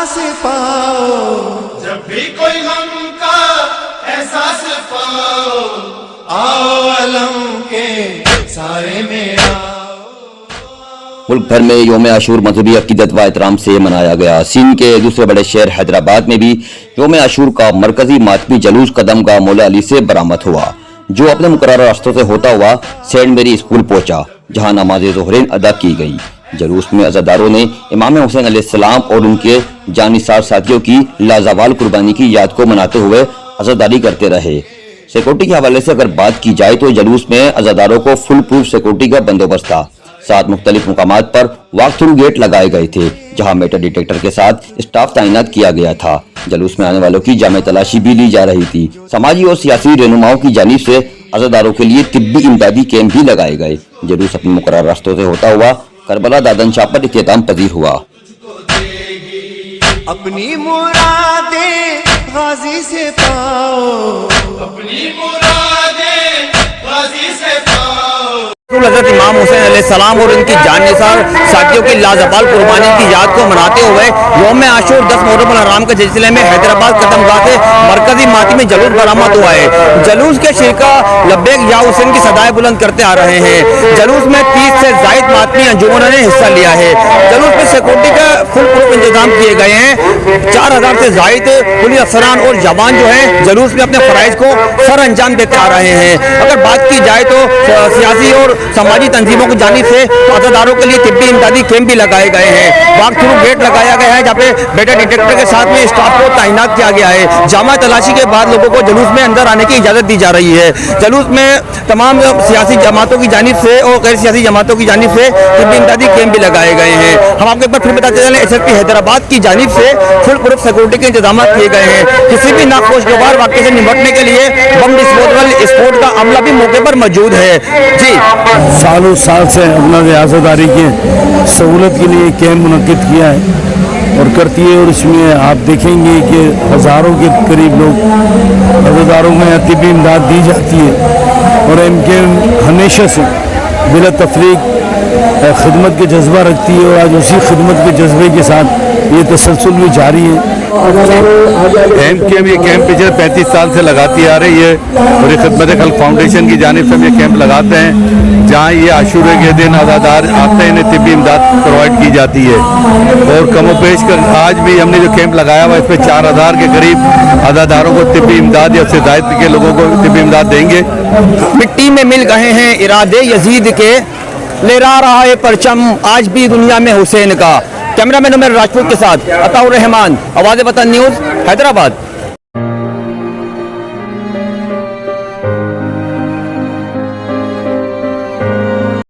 एहसास पाओ, जब भी कोई गम का एहसास पाओ, आओ अलम के सारे में आओ। मुल्क भर में योम आशूर मजहबी अकीदत व एहतराम से मनाया गया। सिंध के दूसरे बड़े शहर हैदराबाद में भी योम आशूर का मरकजी मातमी जलूस कदमगाह मौला अली से बरामद हुआ, जो अपने मुकर्रर रास्तों से होता हुआ सेंट मेरी स्कूल पहुंचा, जहां नमाज ज़ोहरैन अदा की गई। जलूस में अज़ादारों ने इमाम हुसैन अलैहिस्सलाम और उनके जानिसार साथियों की लाजवाल कुर्बानी की याद को मनाते हुए अज़ादारी करते रहे। सिक्योरिटी के हवाले से अगर बात की जाए तो जलूस में अज़ादारों को फुल प्रूफ सिक्योरिटी का बंदोबस्त था। 7 मुख्तलिफ मुकामात पर वॉक थ्रू गेट लगाए गए थे, जहां मेटल डिटेक्टर के साथ स्टाफ तैनात किया गया था। जलूस में आने वालों की जामे तलाशी भी ली जा रही थी। समाजी और सियासी रहनुमाओं की जानिब से अज़ादारों के लिए तिब्बी इमदादी कैंप भी लगाए गए। जलूस अपने मुकर्रर रास्तों से होता हुआ करबला दादन शाह पर इख्तिताम पजीर हुआ। अपनी मुरादें गाजी से पाओ, अपनी मुरादें गाजी से पाओ। हज़रत इमाम हुसैन अलैहिस्सलाम और उनकी जानिसार साथियों की लाजवाल कुर्बानी की याद को मनाते हुए यौम आशूर 10 मुहर्रम अल-हराम के सिलसिले में हैदराबाद कदमगाह से मरकजी मातमी जलूस बरामद हुआ है। जलूस के शिरका लब्बैक या हुसैन की सदाएं बुलंद करते आ रहे हैं। जलूस में 30 से ज़ायद मातमी अंजुमनों ने हिस्सा लिया है। जलूस में सिक्योरिटी का फुल प्रूफ इंतजाम किए गए हैं। 4000 से ज़ायद पुलिस अफसरान और जवान जो है जलूस में अपने फ़राइज़ को सर अंजाम देते आ रहे हैं। अगर बात की जाए तो सियासी और समाजी तंजीमों की जानिब से अज़ादारों के लिए तिब्बी इमदादी कैंप भी लगाए गए हैं। वॉक थ्रू गेट लगाया गया है, जहाँ पे मेटल डिटेक्टर के साथ में स्टाफ को तैनात किया गया है। जामा तलाशी के बाद लोगों को जलूस में अंदर आने की इजाज़त दी जा रही है। जलूस में तमाम सियासी जमातों की जानिब से और गैर सियासी जमातों की जानिब से तिब्बी इमदादी कैंप भी लगाए गए हैं। हम आपको एक बार फिर बताते चलें, SSP हैदराबाद की जानिब से फुल प्रूफ सिक्योरिटी के इंतजाम किए गए हैं। किसी भी नाखुशगवार वाक़े से निपटने के लिए बम डिस्पोजल स्पोर्ट का अमला भी मौके पर मौजूद है। जी, सालों साल से अपना रियासतदारी की सहूलत के लिए कैंप मुनक्किद किया है और करती है, और इसमें आप देखेंगे कि हज़ारों के करीब लोग अज़ादारों में तिब्बी इमदाद दी जाती है और इनके हमेशा से बिला तफरीक खिदमत के जज्बा रखती है और आज उसी खिदमत के जज्बे के साथ ये तसलसल भी जारी है। ये कैंप पिछले 35 साल से लगाती आ रही है और ये खिदमत खल्क फाउंडेशन की जानिब से हम ये कैंप लगाते हैं, जहाँ ये आशूरे के दिन अज़ादार आते हैं, इन्हें तिब्बी इमदाद प्रोवाइड की जाती है। और कमोपेश कर आज भी हमने जो कैंप लगाया हुआ इस पर 4000 के करीब अज़ादारों को तिब्बी इमदाद या उससे ज़ायद के लोगों को तिब्बी इमदाद देंगे। मिट्टी में मिल गए हैं इरादे यजीद के, लहरा रहा है परचम आज भी दुनिया में हुसैन का। कैमरामैन उमर राजपूत के साथ अताउर रहमान, आवाज़ वतन न्यूज़, हैदराबाद।